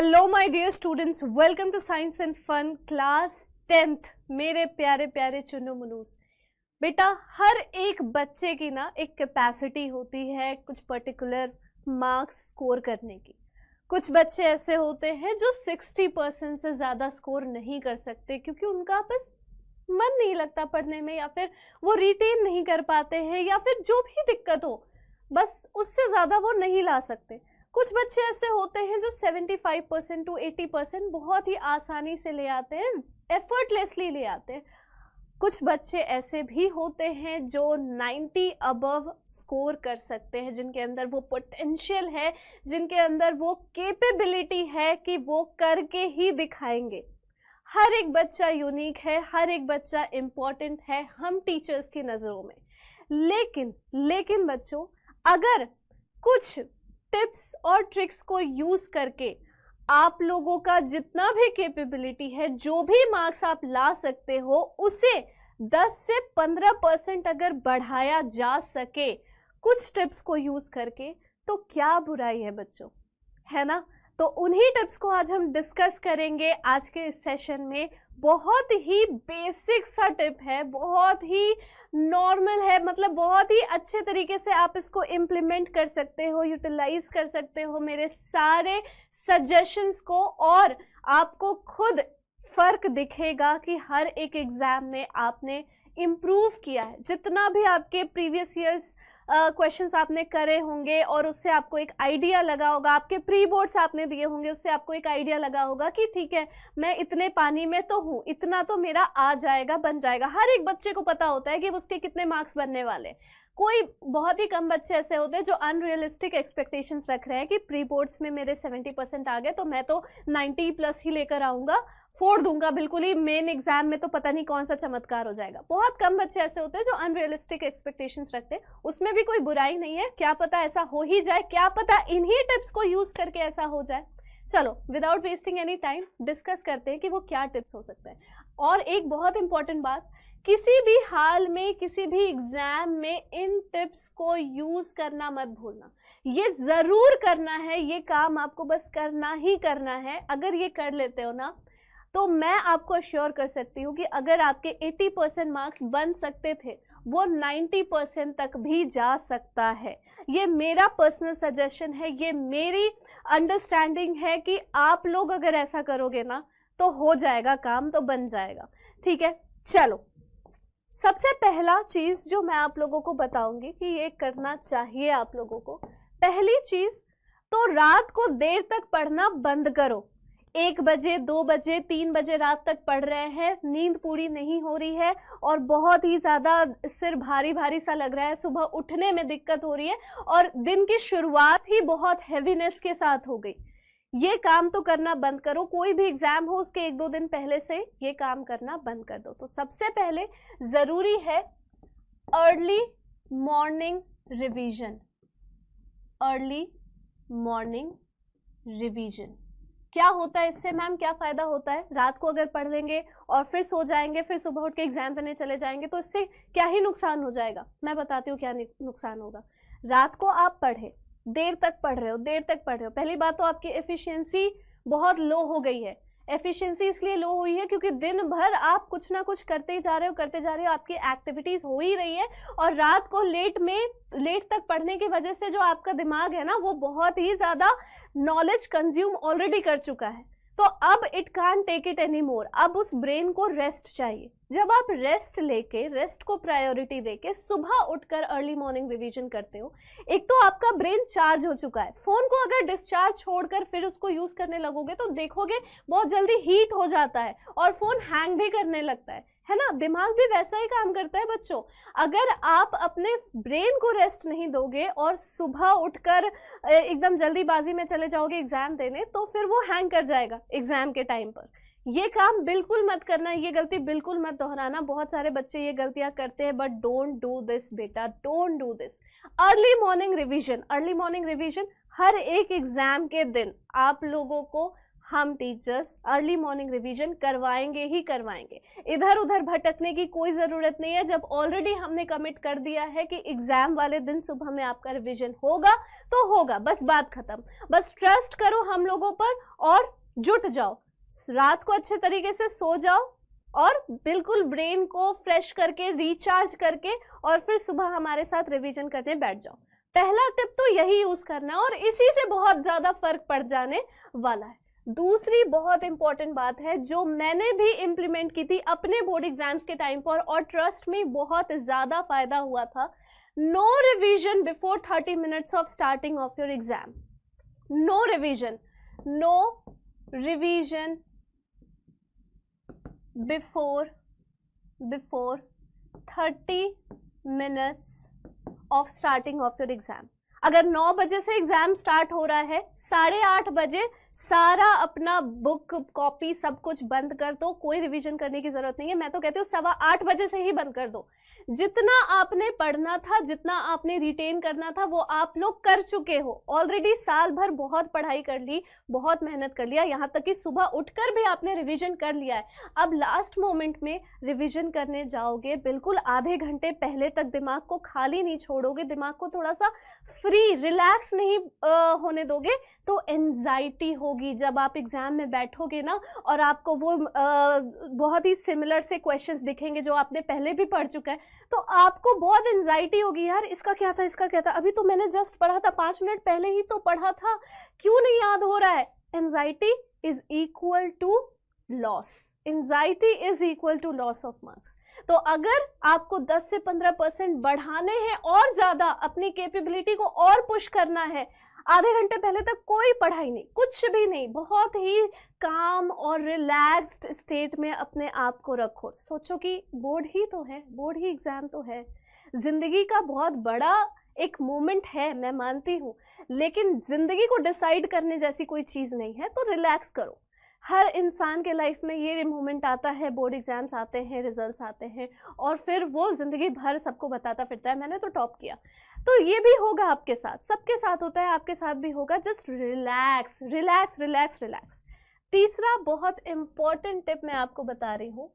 Hello my dear students, welcome to science and fun class 10th। मेरे प्यारे प्यारे चुन्नू मुनूस, बेटा हर एक बच्चे की ना एक कैपेसिटी होती है कुछ पर्टिकुलर मार्क्स स्कोर करने की। कुछ बच्चे ऐसे होते हैं जो 60% से ज़्यादा स्कोर नहीं कर सकते क्योंकि उनका बस मन नहीं लगता पढ़ने में, या फिर वो रिटेन नहीं कर पाते हैं, या फिर जो भी दिक्कत हो बस उससे ज़्यादा वो नहीं ला सकते। कुछ बच्चे ऐसे होते हैं जो 75% टू 80% बहुत ही आसानी से ले आते हैं, एफर्टलेसली ले आते हैं। कुछ बच्चे ऐसे भी होते हैं जो 90 अबव स्कोर कर सकते हैं, जिनके अंदर वो पोटेंशियल है, जिनके अंदर वो कैपेबिलिटी है कि वो करके ही दिखाएंगे। हर एक बच्चा यूनिक है, हर एक बच्चा इम्पॉर्टेंट है हम टीचर्स की नज़रों में। लेकिन बच्चों, अगर कुछ टिप्स और ट्रिक्स को यूज करके आप लोगों का जितना भी कैपेबिलिटी है, जो भी मार्क्स आप ला सकते हो, उसे 10 से 15% अगर बढ़ाया जा सके कुछ टिप्स को यूज करके, तो क्या बुराई है बच्चों, है ना। तो उन्हीं टिप्स को आज हम डिस्कस करेंगे आज के इस सेशन में। बहुत ही बेसिक सा टिप है, बहुत ही नॉर्मल है, मतलब बहुत ही अच्छे तरीके से आप इसको इम्प्लीमेंट कर सकते हो, यूटिलाइज कर सकते हो मेरे सारे सजेशंस को, और आपको खुद फर्क दिखेगा कि हर एक एग्जाम में आपने इम्प्रूव किया है। जितना भी आपके प्रीवियस ईयर्स क्वेश्चंस आपने करे होंगे और उससे आपको एक आइडिया लगा होगा, आपके प्री बोर्ड्स आपने दिए होंगे उससे आपको एक आइडिया लगा होगा कि ठीक है, मैं इतने पानी में तो हूँ, इतना तो मेरा आ जाएगा, बन जाएगा। हर एक बच्चे को पता होता है कि उसके कितने मार्क्स बनने वाले। कोई बहुत ही कम बच्चे ऐसे होते हैं जो अनरियलिस्टिक एक्सपेक्टेशंस रख रहे हैं कि प्री बोर्ड्स में मेरे 70% आ गए तो मैं तो 90+ ही लेकर आऊंगा, फोड़ दूंगा बिल्कुल ही, मेन एग्जाम में तो पता नहीं कौन सा चमत्कार हो जाएगा। बहुत कम बच्चे ऐसे होते हैं जो अनरियलिस्टिक एक्सपेक्टेशंस रखते हैं। उसमें भी कोई बुराई नहीं है, क्या पता ऐसा हो ही जाए, क्या पता इन्हीं टिप्स को यूज करके ऐसा हो जाए। चलो without wasting any time discuss करते हैं कि वो क्या टिप्स हो सकते हैं। और एक बहुत इंपॉर्टेंट बात, किसी भी हाल में किसी भी एग्जाम में इन टिप्स को यूज करना मत भूलना। ये जरूर करना है, ये काम आपको बस करना ही करना है। अगर ये कर लेते हो ना, तो मैं आपको अश्योर कर सकती हूँ कि अगर आपके 80% मार्क्स बन सकते थे, वो 90% तक भी जा सकता है। ये मेरा पर्सनल सजेशन है, ये मेरी अंडरस्टैंडिंग है कि आप लोग अगर ऐसा करोगे ना तो हो जाएगा काम, तो बन जाएगा। ठीक है, चलो सबसे पहला चीज जो मैं आप लोगों को बताऊंगी कि ये करना चाहिए आप लोगों को, पहली चीज तो रात को देर तक पढ़ना बंद करो। 1 बजे 2 बजे 3 बजे रात तक पढ़ रहे हैं, नींद पूरी नहीं हो रही है और बहुत ही ज्यादा सिर भारी भारी सा लग रहा है, सुबह उठने में दिक्कत हो रही है और दिन की शुरुआत ही बहुत हैवीनेस के साथ हो गई। ये काम तो करना बंद करो। कोई भी एग्जाम हो उसके 1-2 दिन पहले से ये काम करना बंद कर दो। तो सबसे पहले जरूरी है early morning revision. Early morning revision क्या होता है इससे मैम, क्या फायदा होता है? रात को अगर पढ़ लेंगे और फिर सो जाएंगे, फिर सुबह उठ के एग्जाम देने चले जाएंगे, तो इससे क्या ही नुकसान हो जाएगा? मैं बताती हूँ क्या नुकसान होगा। रात को आप पढ़े, देर तक पढ़ रहे हो, पहली बात तो आपकी एफिशिएंसी बहुत लो हो गई है। एफिशिएंसी इसलिए लो हुई है क्योंकि दिन भर आप कुछ ना कुछ करते जा रहे हो, आपकी एक्टिविटीज हो ही रही है, और रात को लेट तक पढ़ने की वजह से जो आपका दिमाग है ना, वो बहुत ही ज्यादा नॉलेज कंज्यूम ऑलरेडी कर चुका है। तो अब it can't take it any more, अब उस ब्रेन को रेस्ट चाहिए। जब आप रेस्ट को प्रायोरिटी देके सुबह उठकर अर्ली मॉर्निंग रिवीजन करते हो, एक तो आपका ब्रेन चार्ज हो चुका है। फोन को अगर डिस्चार्ज छोड़कर फिर उसको यूज करने लगोगे तो देखोगे बहुत जल्दी हीट हो जाता है और फोन हैंग भी करने लगता है ना। दिमाग भी वैसा ही काम करता है बच्चों। अगर आप अपने ब्रेन को रेस्ट नहीं दोगे और सुबह उठकर एकदम जल्दीबाजी में चले जाओगे एग्जाम देने, तो फिर वो हैंग कर जाएगा एग्जाम के टाइम पर। ये काम बिल्कुल मत करना, ये गलती बिल्कुल मत दोहराना। बहुत सारे बच्चे ये गलतियां करते हैं, बट डोंट डू दिस बेटा, don't do this. Early morning revision हर एक एग्जाम के दिन आप लोगों को हम टीचर्स अर्ली मॉर्निंग रिवीजन करवाएंगे ही करवाएंगे। इधर उधर भटकने की कोई ज़रूरत नहीं है। जब ऑलरेडी हमने कमिट कर दिया है कि एग्ज़ाम वाले दिन सुबह में आपका रिवीजन होगा तो होगा, बस बात खत्म। बस ट्रस्ट करो हम लोगों पर और जुट जाओ, रात को अच्छे तरीके से सो जाओ और बिल्कुल ब्रेन को फ्रेश करके रिचार्ज करके और फिर सुबह हमारे साथ रिवीजन करने बैठ जाओ। पहला टिप तो यही यूज करना और इसी से बहुत ज्यादा फर्क पड़ जाने वाला है। दूसरी बहुत इंपॉर्टेंट बात है जो मैंने भी इम्प्लीमेंट की थी अपने बोर्ड एग्जाम्स के टाइम पर और ट्रस्ट में बहुत ज्यादा फायदा हुआ था। No revision before 30 minutes of starting of your exam. No revision, no revision before 30 minutes of starting of your exam. अगर 9 बजे से एग्जाम स्टार्ट हो रहा है, 8:30 बजे सारा अपना बुक कॉपी सब कुछ बंद कर दो, कोई रिवीजन करने की जरूरत नहीं है। मैं तो कहती हूँ 8:15 बजे से ही बंद कर दो। जितना आपने पढ़ना था, जितना आपने रिटेन करना था वो आप लोग कर चुके हो ऑलरेडी। साल भर बहुत पढ़ाई कर ली, बहुत मेहनत कर लिया, यहाँ तक कि सुबह उठकर भी आपने रिवीजन कर लिया है। अब लास्ट मोमेंट में रिवीजन करने जाओगे, बिल्कुल आधे घंटे पहले तक दिमाग को खाली नहीं छोड़ोगे, दिमाग को थोड़ा सा फ्री रिलैक्स नहीं होने दोगे तो एंजाइटी होगी। जब आप एग्जाम में बैठोगे ना और आपको वो बहुत ही सिमिलर से क्वेश्चंस दिखेंगे जो आपने पहले भी पढ़ चुका है, तो आपको बहुत एंजाइटी होगी, यार इसका क्या था, इसका क्या था, अभी तो मैंने जस्ट पढ़ा था, 5 मिनट पहले ही तो पढ़ा था, क्यों नहीं याद हो रहा है। Anxiety is equal to loss, anxiety is equal to loss of marks. तो अगर आपको 10 से 15% बढ़ाने हैं और ज्यादा अपनी कैपेबिलिटी को और पुश करना है, आधे घंटे पहले तक कोई पढ़ाई नहीं, कुछ भी नहीं, बहुत ही काम और रिलैक्स्ड स्टेट में अपने आप को रखो। सोचो कि बोर्ड ही तो है, बोर्ड ही एग्जाम तो है, जिंदगी का बहुत बड़ा एक मोमेंट है, मैं मानती हूँ, लेकिन जिंदगी को डिसाइड करने जैसी कोई चीज नहीं है। तो रिलैक्स करो। हर इंसान के लाइफ में ये मोमेंट आता है, बोर्ड एग्जाम्स आते हैं, रिजल्ट्स आते हैं और फिर वो जिंदगी भर सबको बताता फिरता है मैंने तो टॉप किया। तो ये भी होगा आपके साथ, सबके साथ होता है, आपके साथ भी होगा। Just relax relax relax relax. तीसरा बहुत इंपॉर्टेंट टिप मैं आपको बता रही हूँ,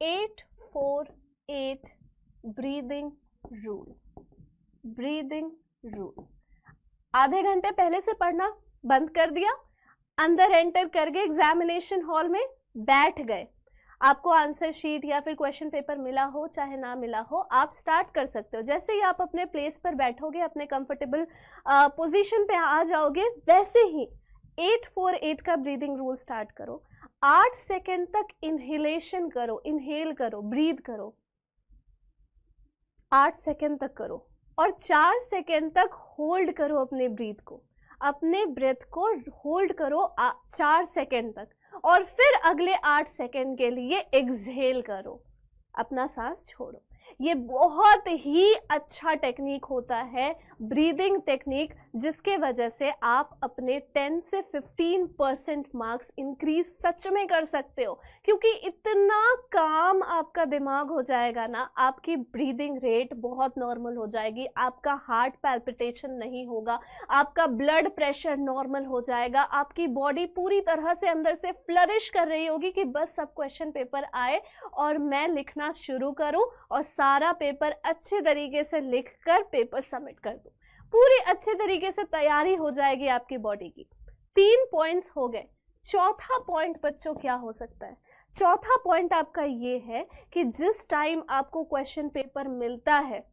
8-4-8 ब्रीदिंग रूल। Breathing rule. आधे घंटे पहले से पढ़ना बंद कर दिया, अंदर एंटर करके एग्जामिनेशन हॉल में बैठ गए, आपको आंसर शीट या फिर क्वेश्चन पेपर मिला हो चाहे ना मिला हो, आप स्टार्ट कर सकते हो। जैसे ही आप अपने प्लेस पर बैठोगे, अपने कंफर्टेबल पोजीशन पे आ जाओगे, वैसे ही 8-4-8 का ब्रीदिंग रूल स्टार्ट करो। 8 सेकेंड तक इनहेलेशन करो, इनहेल करो, ब्रीद करो, 8 सेकेंड तक करो और 4 सेकेंड तक होल्ड करो अपने ब्रीथ को, अपने ब्रेथ को होल्ड करो 4 सेकेंड तक और फिर अगले 8 सेकेंड के लिए एक्सहेल करो, अपना सांस छोड़ो। ये बहुत ही अच्छा टेक्निक होता है, ब्रीदिंग टेक्निक, जिसके वजह से आप अपने 10 से 15% मार्क्स इंक्रीज सच में कर सकते हो, क्योंकि इतना काम आपका दिमाग हो जाएगा ना, आपकी ब्रीदिंग रेट बहुत नॉर्मल हो जाएगी, आपका हार्ट पैल्पिटेशन नहीं होगा, आपका ब्लड प्रेशर नॉर्मल हो जाएगा, आपकी बॉडी पूरी तरह से अंदर से फ्लरिश कर रही होगी कि बस सब क्वेश्चन पेपर आए और मैं लिखना शुरू करूं और सारा पेपर अच्छे तरीके से लिखकर पेपर सबमिट कर दूं। पूरी अच्छे तरीके से तैयारी हो जाएगी आपकी बॉडी की। 3 पॉइंट्स हो गए। चौथा पॉइंट बच्चों क्या हो सकता है? चौथा पॉइंट आपका ये है कि जिस टाइम आपको क्वेश्चन पेपर मिलता है,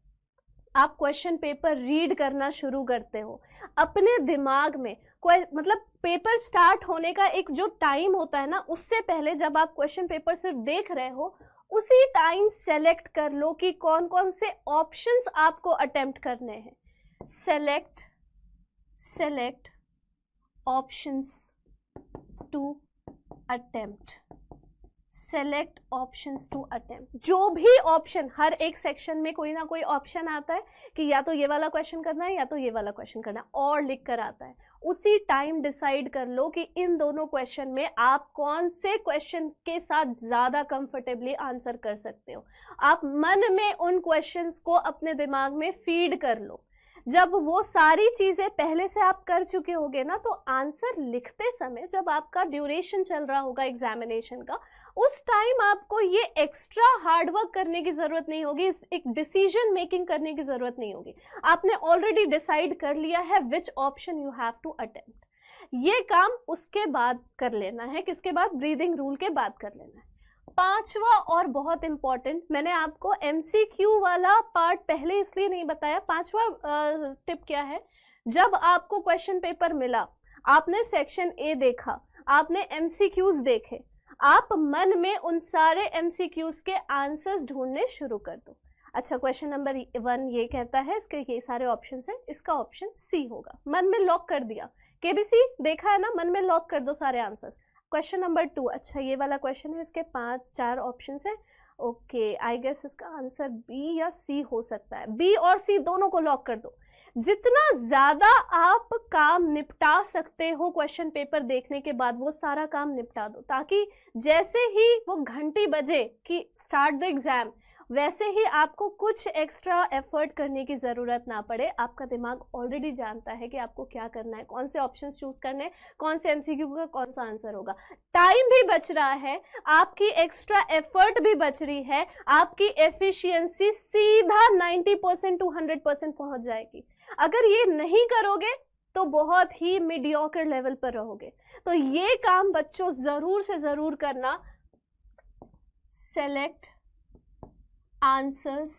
आप क्वेश्चन पेपर रीड करना शुरू करते हो, अपने दिमाग में मतलब पेपर स्टार्ट होने का एक जो टाइम होता है ना, उससे पहले जब आप क्वेश्चन पेपर सिर्फ देख रहे हो, उसी टाइम सेलेक्ट कर लो कि कौन कौन से ऑप्शंस आपको अटेम्प्ट करने हैं। Select options to attempt. Select options to attempt. जो भी ऑप्शन, हर एक सेक्शन में कोई ना कोई ऑप्शन आता है कि या तो ये वाला क्वेश्चन करना है या तो ये वाला क्वेश्चन करना है, और लिख कर आता है। उसी टाइम डिसाइड कर लो कि इन दोनों क्वेश्चन में आप कौन से क्वेश्चन के साथ ज्यादा कंफर्टेबली आंसर कर सकते हो। आप मन में उन क्वेश्चंस को अपने दिमाग में फीड कर लो। जब वो सारी चीजें पहले से आप कर चुके होगे ना, तो आंसर लिखते समय जब आपका ड्यूरेशन चल रहा होगा एग्जामिनेशन का, उस टाइम आपको ये एक्स्ट्रा हार्ड वर्क करने की जरूरत नहीं होगी, एक डिसीजन मेकिंग करने की जरूरत नहीं होगी। आपने ऑलरेडी डिसाइड कर लिया है which option you have to attempt. ये काम उसके बाद कर लेना है, किसके बाद? ब्रीदिंग रूल के बाद कर लेना है। पांचवा और बहुत इंपॉर्टेंट, मैंने आपको एमसीक्यू वाला पार्ट पहले इसलिए नहीं बताया। पांचवा टिप क्या है? जब आपको क्वेश्चन पेपर मिला, आपने सेक्शन ए देखा, आपने एमसीक्यूज देखे, आप मन में उन सारे एमसीक्यूज के आंसर्स ढूंढने शुरू कर दो। अच्छा, क्वेश्चन नंबर 1 ये कहता है, इसके ये सारे ऑप्शन है, इसका ऑप्शन सी होगा। मन में लॉक कर दिया, केबीसी देखा है ना, मन में लॉक कर दो सारे आंसर्स। क्वेश्चन नंबर 2, अच्छा ये वाला क्वेश्चन है, इसके 5-4 ऑप्शन है। ओके, आई गेस इसका आंसर बी या सी हो सकता है। बी और सी दोनों को लॉक कर दो। जितना ज्यादा आप काम निपटा सकते हो क्वेश्चन पेपर देखने के बाद, वो सारा काम निपटा दो, ताकि जैसे ही वो घंटी बजे कि स्टार्ट द एग्जाम, वैसे ही आपको कुछ एक्स्ट्रा एफर्ट करने की ज़रूरत ना पड़े। आपका दिमाग ऑलरेडी जानता है कि आपको क्या करना है, कौन से ऑप्शंस चूज करने हैं, कौन से एमसीक्यू का कौन सा आंसर होगा। टाइम भी बच रहा है, आपकी एक्स्ट्रा एफर्ट भी बच रही है, आपकी एफिशिएंसी सीधा 90% टू 100% पहुंच जाएगी। अगर ये नहीं करोगे तो बहुत ही मीडियोकर लेवल पर रहोगे। तो ये काम बच्चों जरूर से जरूर करना। Select answers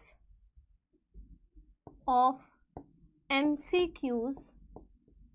of MCQs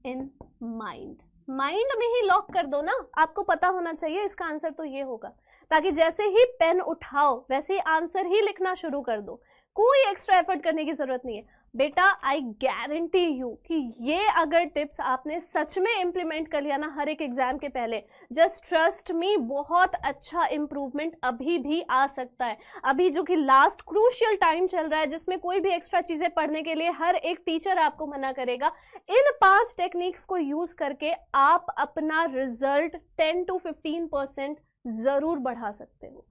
in mind. Mind में ही लॉक कर दो ना, आपको पता होना चाहिए इसका आंसर तो ये होगा, ताकि जैसे ही पेन उठाओ वैसे ही आंसर ही लिखना शुरू कर दो। कोई एक्स्ट्रा एफर्ट करने की जरूरत नहीं है बेटा। आई गारंटी यू कि ये अगर टिप्स आपने सच में इंप्लीमेंट कर लिया ना हर एक एग्जाम के पहले, जस्ट ट्रस्ट मी, बहुत अच्छा इंप्रूवमेंट अभी भी आ सकता है। अभी जो कि लास्ट क्रूशियल टाइम चल रहा है, जिसमें कोई भी एक्स्ट्रा चीजें पढ़ने के लिए हर एक टीचर आपको मना करेगा, इन 5 टेक्निक्स को यूज करके आप अपना रिजल्ट 10 to 15% जरूर बढ़ा सकते हो।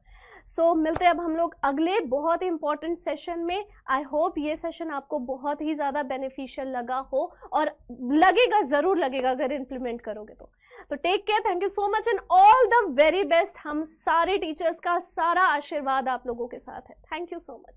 सो मिलते हैं अब हम लोग अगले बहुत ही इंपॉर्टेंट सेशन में। आई होप ये सेशन आपको बहुत ही ज़्यादा बेनिफिशियल लगा हो, और लगेगा, ज़रूर लगेगा अगर इम्प्लीमेंट करोगे तो take care, thank you so much and all the very best. हम सारे टीचर्स का सारा आशीर्वाद आप लोगों के साथ है। Thank you so much.